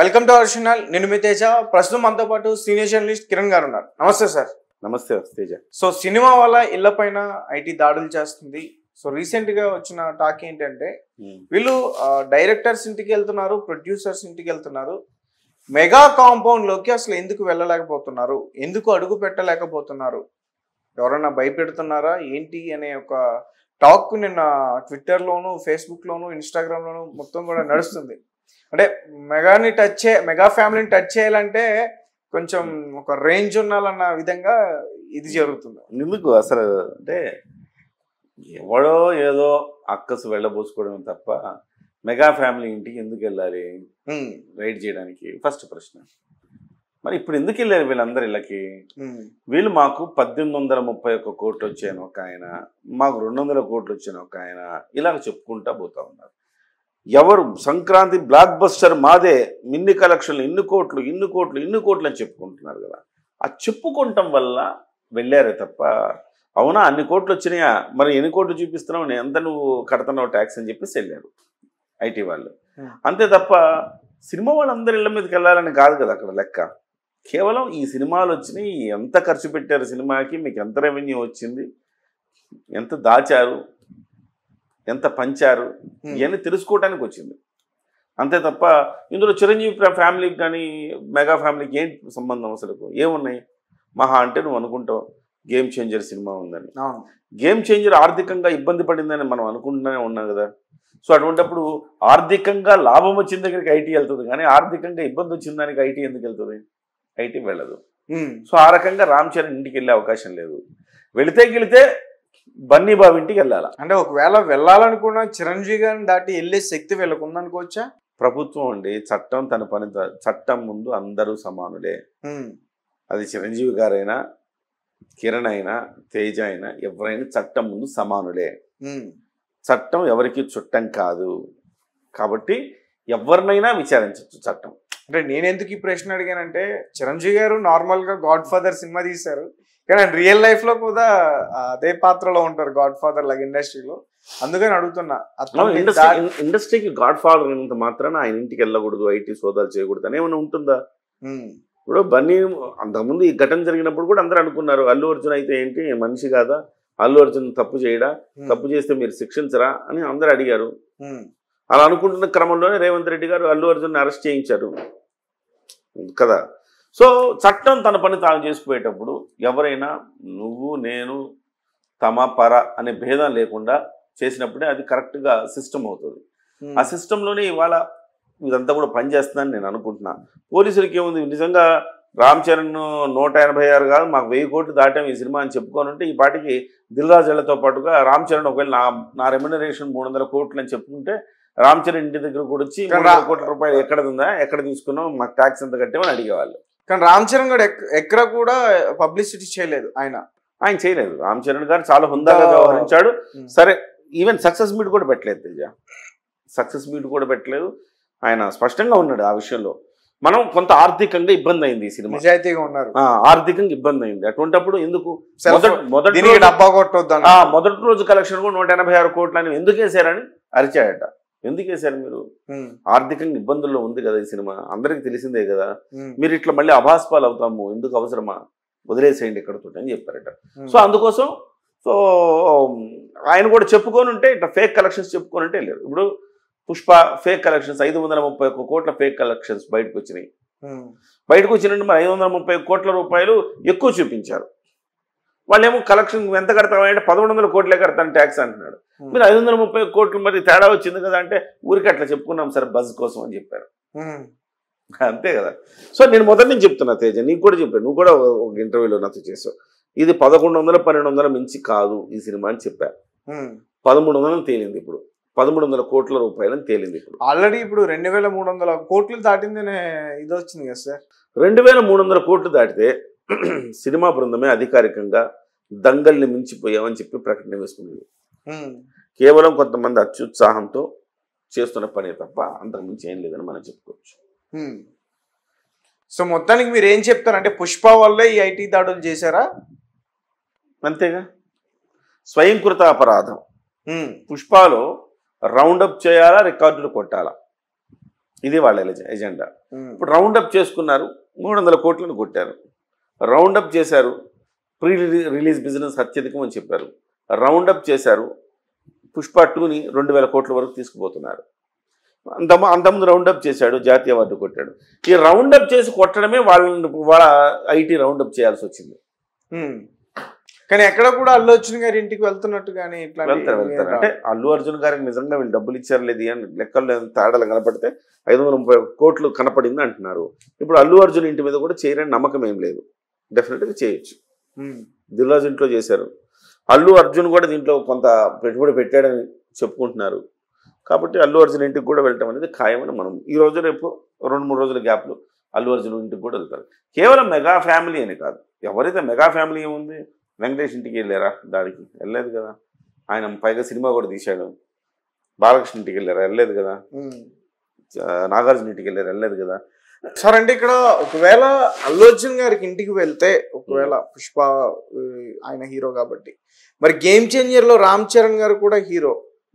Welcome to our channel. నేను మీ తేజ. ప్రస్తుతం మనతో పాటు సీనియర్ జర్నలిస్ట్ కిరణ్ గారు ఉన్నారు. నమస్తే సార్. నమస్తే తేజ. సో సినిమా వల్ల ఇళ్ల పైన ఐటీ దాడులు చేస్తుంది. సో రీసెంట్ గా వచ్చిన టాక్ ఏంటంటే వీళ్ళు డైరెక్టర్స్ ఇంటికి వెళ్తున్నారు, ప్రొడ్యూసర్స్ ఇంటికి వెళ్తున్నారు. మెగా కాంపౌండ్ లోకి అసలు ఎందుకు వెళ్ళలేకపోతున్నారు, ఎందుకు అడుగు పెట్టలేకపోతున్నారు, ఎవరన్నా భయపెడుతున్నారా ఏంటి అనే ఒక టాక్ నిన్న ట్విట్టర్లోను, ఫేస్బుక్లోను, ఇన్స్టాగ్రామ్లోను మొత్తం కూడా నడుస్తుంది. అంటే మెగా ఫ్యామిలీని టచ్ చేయాలంటే కొంచెం ఒక రేంజ్ ఉండాలన్న విధంగా ఇది జరుగుతుంది. ఎందుకు అసలు అంటే ఎవడో ఏదో అక్కసు వెళ్ళబోసుకోవడం తప్ప మెగా ఫ్యామిలీ ఇంటికి ఎందుకు వెళ్ళాలి రైడ్ చేయడానికి? ఫస్ట్ ప్రశ్న. మరి ఇప్పుడు ఎందుకు వెళ్ళారు వీళ్ళందరు ఇళ్ళకి? వీళ్ళు మాకు 1831 కోట్లు వచ్చాయని ఒక ఆయన, మాకు 200 కోట్లు వచ్చాయని ఒక ఆయన, ఇలాగ చెప్పుకుంటా పోతా ఉన్నారు. ఎవరు సంక్రాంతి బ్లాక్ బస్టర్ మాదే, ఇన్ని కలెక్షన్లు, ఇన్ని కోట్లు అని చెప్పుకుంటున్నారు కదా. ఆ చెప్పుకోవటం వల్ల వెళ్ళారే తప్ప అవునా అన్ని కోట్లు వచ్చినాయా, మరి ఎన్ని కోట్లు చూపిస్తున్నావు, నేను ఎంత నువ్వు కడుతున్నావు ట్యాక్స్ అని చెప్పేసి వెళ్ళారు ఐటీ వాళ్ళు. అంతే తప్ప సినిమా వాళ్ళందరి ఇళ్ళ మీదకి వెళ్ళాలని కాదు కదా అక్కడ లెక్క. కేవలం ఈ సినిమాలు వచ్చినాయి, ఎంత ఖర్చు పెట్టారు సినిమాకి, మీకు ఎంత రెవెన్యూ వచ్చింది, ఎంత దాచారు, ఎంత పంచారు, ఇవన్నీ తెలుసుకోవడానికి వచ్చింది. అంతే తప్ప ఇందులో చిరంజీవి ఫ్యామిలీకి కానీ మెగా ఫ్యామిలీకి ఏంటి సంబంధం? అసలు ఏమున్నాయి? మహా అంటే నువ్వు అనుకుంటావు గేమ్ చేంజర్ సినిమా ఉందని. గేమ్ చేంజర్ ఆర్థికంగా ఇబ్బంది పడిందని మనం అనుకుంటూనే ఉన్నాం కదా. సో అటువంటిప్పుడు ఆర్థికంగా లాభం వచ్చిన దగ్గరికి ఐటీ వెళ్తుంది, కానీ ఆర్థికంగా ఇబ్బంది వచ్చిన దానికి ఐటీ ఎందుకు వెళ్తుంది? ఐటీ వెళ్ళదు. సో ఆ రకంగా రామ్ చరణ్ ఇంటికి వెళ్ళే అవకాశం లేదు. వెళితే బన్నీ బాబు ఇంటికి వెళ్ళాలా? అంటే ఒకవేళ వెళ్ళాలనుకున్న చిరంజీవి గారిని దాటి వెళ్ళే శక్తి వీళ్ళకు ఉందనుకోవచ్చా? ప్రభుత్వం అండి, చట్టం తన పని, చట్టం ముందు అందరూ సమానులే. అది చిరంజీవి గారైనా, కిరణ్ అయినా, తేజ అయినా, ఎవరైనా చట్టం ముందు సమానులే. చట్టం ఎవరికి చుట్టం కాదు. కాబట్టి ఎవరినైనా విచారించవచ్చు చట్టం. అంటే నేను ఎందుకు ఈ ప్రశ్న అడిగానంటే, చిరంజీవి గారు నార్మల్ గా గాడ్ ఫాదర్ సినిమా తీశారు, కానీ రియల్ లైఫ్ లో కూడా అదే పాత్రలో ఉంటారు గాడ్ ఫాదర్ లాగా ఇండస్ట్రీలో. అందుకని అడుగుతున్నా. ఇండస్ట్రీకి గాడ్ ఫాదర్ అయినంత మాత్రాన ఆయన ఇంటికి వెళ్ళకూడదు, ఐటీ సోదాలు చేయకూడదు అని ఏమైనా ఉంటుందా? ఇప్పుడు బన్నీ అంతకుముందు ఈ ఘటన జరిగినప్పుడు కూడా అందరూ అనుకున్నారు అల్లు అర్జున్ అయితే ఏంటి మనిషి కాదా, అల్లు అర్జున్ తప్పు చేయడా, తప్పు చేస్తే మీరు శిక్షించరా అని అందరూ అడిగారు. అలా అనుకుంటున్న క్రమంలోనే రేవంత్ రెడ్డి గారు అల్లు అర్జున్ అరెస్ట్ చేయించారు కదా. సో చట్టం తన పని తాను చేసుకుపోయేటప్పుడు ఎవరైనా నువ్వు నేను తమ పర అనే భేదం లేకుండా చేసినప్పుడే అది కరెక్ట్గా సిస్టమ్ అవుతుంది. ఆ సిస్టంలోనే ఇవాళ ఇదంతా కూడా పనిచేస్తుందని నేను అనుకుంటున్నా. పోలీసులకి ఏముంది, నిజంగా రామ్ చరణ్ 186 కాదు మాకు 1000 కోట్లు దాటాం ఈ సినిమా అని చెప్పుకొని ఉంటే ఈ పాటికి దిల్ రాజులతో పాటుగా రామ్ చరణ్ ఒకవేళ నా రెమ్యునరేషన్ 300 కోట్లు అని చెప్పుకుంటే రామ్ చరణ్ ఇంటి దగ్గర కూడా వచ్చి 300 కోట్ల రూపాయలు ఎక్కడ ఉందా, ఎక్కడ తీసుకున్నాం, మాకు ట్యాక్స్ ఎంత కట్టామని అడిగేవాళ్ళు. కానీ రామ్ చరణ్ గారు ఎక్కడ కూడా పబ్లిసిటీ చేయలేదు. ఆయన చేయలేదు. రామ్ చరణ్ గారు చాలా హుందాగా వ్యవహరించాడు. సరే, ఈవెన్ సక్సెస్ మీట్ కూడా పెట్టలేదు తేజ, సక్సెస్ మీట్ కూడా పెట్టలేదు. ఆయన స్పష్టంగా ఉన్నాడు ఆ విషయంలో. మనం కొంత ఆర్థికంగా ఇబ్బంది అయింది, ఈ సినిమా నిజాయితీగా ఉన్నారు, ఆర్థికంగా ఇబ్బంది అయింది. అటువంటిప్పుడు ఎందుకు మొదటి రోజు కలెక్షన్ కూడా 186 కోట్లు అని ఎందుకు వేసారని అరిచాడట. ఎందుకు వేశారు మీరు? ఆర్థికంగా ఇబ్బందుల్లో ఉంది కదా ఈ సినిమా, అందరికి తెలిసిందే కదా, మీరు ఇట్లా మళ్ళీ అభాస్పాలు అవుతాము, ఎందుకు అవసరమా, వదిలేసేయండి ఇక్కడతో అని చెప్పారట. సో అందుకోసం సో ఆయన కూడా చెప్పుకొని ఉంటే ఇట్లా ఫేక్ కలెక్షన్స్ చెప్పుకొని ఉంటే వెళ్ళారు. ఇప్పుడు పుష్ప ఫేక్ కలెక్షన్స్ 531 కోట్ల ఫేక్ కలెక్షన్స్ బయటకు వచ్చినాయి. బయటకు వచ్చినట్టు మరి 530 కోట్ల రూపాయలు ఎక్కువ చూపించారు. వాళ్ళేమో కలెక్షన్ ఎంత కడతామంటే 1100 కోట్లే కడతాను ట్యాక్స్ అంటున్నాడు. మీరు 530 కోట్లు మరి తేడా వచ్చింది కదా అంటే ఊరికి అట్లా చెప్పుకున్నాం సార్ బజ్ కోసం అని చెప్పారు. అంతే కదా. సో నేను మొదటి నుంచి చెప్తున్నా తేజ, నీకు కూడా చెప్పాను, నువ్వు కూడా ఒక ఇంటర్వ్యూలో నాతో చేసావు, ఇది 1100 1200 మించి కాదు ఈ సినిమా అని చెప్పారు. 1300 తేలింది, ఇప్పుడు 1300 కోట్ల రూపాయలని తేలింది. ఇప్పుడు ఆల్రెడీ ఇప్పుడు 2300 కోట్లు దాటిందనే ఇది వచ్చింది కదా సార్. 2300 కోట్లు దాటితే సినిమా బృందమే అధికారికంగా దంగల్ని మించిపోయామని చెప్పి ప్రకటన వేసుకునేది. కేవలం కొంతమంది అత్యుత్సాహంతో చేస్తున్న పనే తప్ప అంతకు మించి ఏం లేదని మనం చెప్పుకోవచ్చు. సో మొత్తానికి మీరు ఏం చెప్తారంటే పుష్ప వల్లే ఈ ఐటీ దాడులు చేశారా? అంతేగా, స్వయంకృత అపరాధం. పుష్పలో రౌండప్ చేయాలా, రికార్డులు కొట్టాలా, ఇది వాళ్ళ ఎజెండా. ఇప్పుడు రౌండప్ చేసుకున్నారు, 300 కోట్లను కొట్టారు. రౌండప్ చేశారు, ప్రీ రిలీజ్ బిజినెస్ అత్యధికం అని చెప్పారు. రౌండప్ చేశారు, పుష్ప 2ని 2000 కోట్ల వరకు తీసుకుపోతున్నారు. అంతకుముందు రౌండప్ చేశాడు, జాతీయ అవార్డు కొట్టాడు. ఈ రౌండప్ చేసి కొట్టడమే వాళ్ళ ఐటీ రౌండప్ చేయాల్సి వచ్చింది. కానీ ఎక్కడ కూడా అల్లు అర్జున్ గారి ఇంటికి వెళ్తున్నట్టు కానీ ఇట్లా వెళ్తారు. అంటే అల్లు అర్జున్ గారికి నిజంగా వీళ్ళు డబ్బులు ఇచ్చారు లేదు అని లెక్కల్లో తేడాలు కనపడితే 530 కోట్లు కనపడింది అంటున్నారు. ఇప్పుడు అల్లు అర్జున్ ఇంటి మీద కూడా చేయరని నమ్మకం ఏం లేదు. డెఫినెట్గా చేయొచ్చు. దిల్ రాజు ఇంట్లో చేశారు. అల్లు అర్జున్ కూడా దీంట్లో కొంత పెట్టుబడి పెట్టాడని చెప్పుకుంటున్నారు. కాబట్టి అల్లు అర్జున్ ఇంటికి కూడా వెళ్ళటం అనేది ఖాయమని మనం ఈ రోజు రేపు 2-3 రోజుల గ్యాప్లో అల్లు అర్జున్ ఇంటికి కూడా వెళ్తారు. కేవలం మెగా ఫ్యామిలీ అని కాదు, ఎవరైతే మెగా ఫ్యామిలీ ఏముంది, వెంకటేష్ ఇంటికి వెళ్ళారా? దానికి వెళ్ళలేదు కదా. ఆయన పైగా సినిమా కూడా తీశాడు. బాలకృష్ణ ఇంటికి వెళ్ళారా? వెళ్ళలేదు కదా. నాగార్జున ఇంటికి వెళ్ళారు? వెళ్ళలేదు కదా. సార్ అంటే ఇక్కడ ఒకవేళ అల్లు అర్జున్ గారికి ఇంటికి వెళ్తే, ఒకవేళ పుష్ప ఆయన హీరో కాబట్టి, మరి గేమ్ చేంజర్ లో రామ్ చరణ్ గారు కూడా హీరో,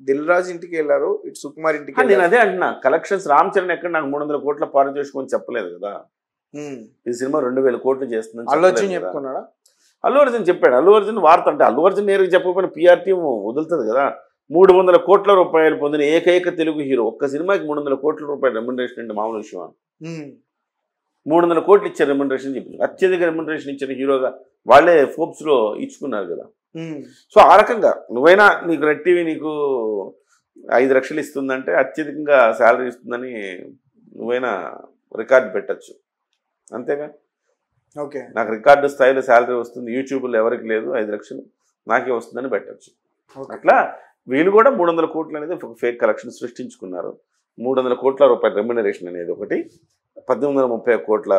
దిల్ రాజు ఇంటికి వెళ్ళారు, ఇటు సుకుమార్ ఇంటికి. నేను అదే అంటున్నా, కలెక్షన్స్ రామ్ చరణ్ ఎక్కడ నాకు 300 కోట్ల పారు చేసుకొని చెప్పలేదు కదా. ఈ సినిమా 2000 కోట్లు చేస్తుందని అల్లు అర్జున్ చెప్పుకున్నాడా? అల్లు అర్జున్ చెప్పాడు. అల్లు అర్జున్ వార్త అంటే అల్లు అర్జున్ నేరుగా చెప్పకపోయినా పిఆర్ టీం వదులుతుంది కదా. 300 కోట్ల రూపాయలు పొందిన ఏకైక తెలుగు హీరో, ఒక్క సినిమాకి 300 కోట్ల రూపాయలు రెమ్యునరేషన్ అంటే మామూలు విషయం. 300 కోట్లు ఇచ్చారు రెమ్యునరేషన్ చెప్పి, అత్యధిక రెమ్యునరేషన్ ఇచ్చిన హీరోగా వాళ్ళే ఫోర్బ్స్లో ఇచ్చుకున్నారు కదా. సో ఆ రకంగా నువ్వైనా నీకు రెడ్ టీవీ నీకు 5 లక్షలు ఇస్తుందంటే అత్యధికంగా శాలరీ ఇస్తుందని నువ్వైనా రికార్డు పెట్టచ్చు. అంతేగా. ఓకే, నాకు రికార్డు స్థాయిలో శాలరీ వస్తుంది, యూట్యూబ్లో ఎవరికి లేదు, 5 లక్షలు నాకే వస్తుందని పెట్టచ్చు. అట్లా వీళ్ళు కూడా 300 కోట్లు అనేది ఒక ఫేక్ కలెక్షన్ సృష్టించుకున్నారు. 300 కోట్ల రూపాయల రెమ్యునరేషన్ అనేది ఒకటి, 1830 కోట్ల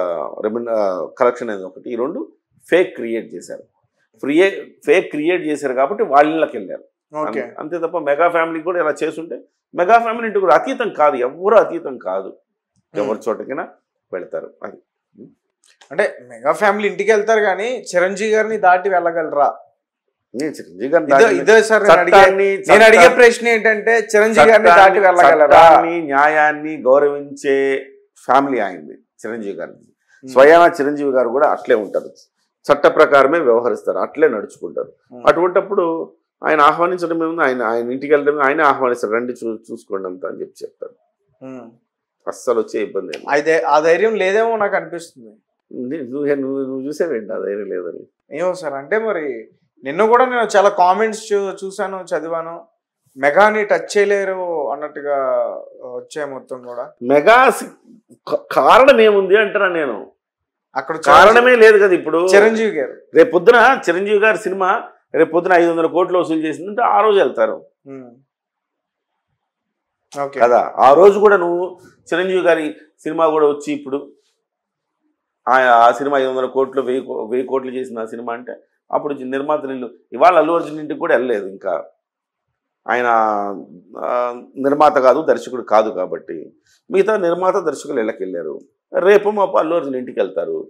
కలెక్షన్ అనేది ఒకటి. ఈ రెండు ఫేక్ క్రియేట్ చేశారు. ఫేక్ క్రియేట్ చేశారు కాబట్టి వాళ్ళకి వెళ్ళారు అంతే తప్ప మెగా ఫ్యామిలీ కూడా ఇలా చేస్తుంటే, మెగా ఫ్యామిలీ ఇంటికి కూడా అతీతం కాదు, ఎవరు అతీతం కాదు, ఎవరి చోటకైనా వెళ్తారు. అది అంటే మెగా ఫ్యామిలీ ఇంటికి వెళ్తారు కానీ చిరంజీవి గారిని దాటి వెళ్ళగలరా? చిరంజీవి గారిని ఇదే సార్ నేను అడిగే ప్రశ్న ఏంటంటే, చిరంజీవి గారిని దాటి వెళ్ళగలరా? న్యాయాన్ని గౌరవించే ఫ్యామిలీ అయింది చిరంజీవి గారిని. స్వయాన చిరంజీవి గారు కూడా అట్లే ఉంటారు, చట్ట ప్రకారమే వ్యవహరిస్తారు, అట్లే నడుచుకుంటారు. అటువంటిప్పుడు ఆయన ఆహ్వానించడం ఏముంది, ఆయన ఇంటికి వెళ్ళడం ఆయన ఆహ్వానిస్తారు, రండి చూసుకోండి అంతా అని చెప్పి చెప్తారు. అస్సలు వచ్చే ఇబ్బంది అయితే ఆ ధైర్యం లేదేమో నాకు అనిపిస్తుంది. నువ్వు చూసేవేంటి ఆ ధైర్యం లేదని? ఏమో సార్, అంటే మరి నిన్న కూడా నేను చాలా కామెంట్స్ చూసాను, చదివాను, మెగాని టచ్ చేయలేరు అన్నట్టుగా వచ్చాయి మొత్తం కూడా. మెగా కారణం ఏముంది అంటారా నేను? అక్కడ కారణమే లేదు కదా. ఇప్పుడు చిరంజీవి గారు రేపు పొద్దున చిరంజీవి గారి సినిమా రేపు పొద్దున 500 కోట్లు వసూలు చేసిందంటే ఆ రోజు వెళ్తారు కదా. ఆ రోజు కూడా నువ్వు చిరంజీవి గారి సినిమా కూడా వచ్చి ఇప్పుడు ఆ సినిమా 500 కోట్లు 1000 కోట్లు చేసిన ఆ సినిమా అంటే అప్పుడు నిర్మాతలు ఇవాళ అల్లు అర్జున్ ఇంటికి కూడా వెళ్ళలేదు. ఇంకా ఆయన నిర్మాత కాదు, దర్శకుడు కాదు కాబట్టి మిగతా నిర్మాత దర్శకులు ఇళ్ళకి వెళ్ళారు. రేపు మాపు అల్లు అర్జున్ ఇంటికి వెళ్తారు.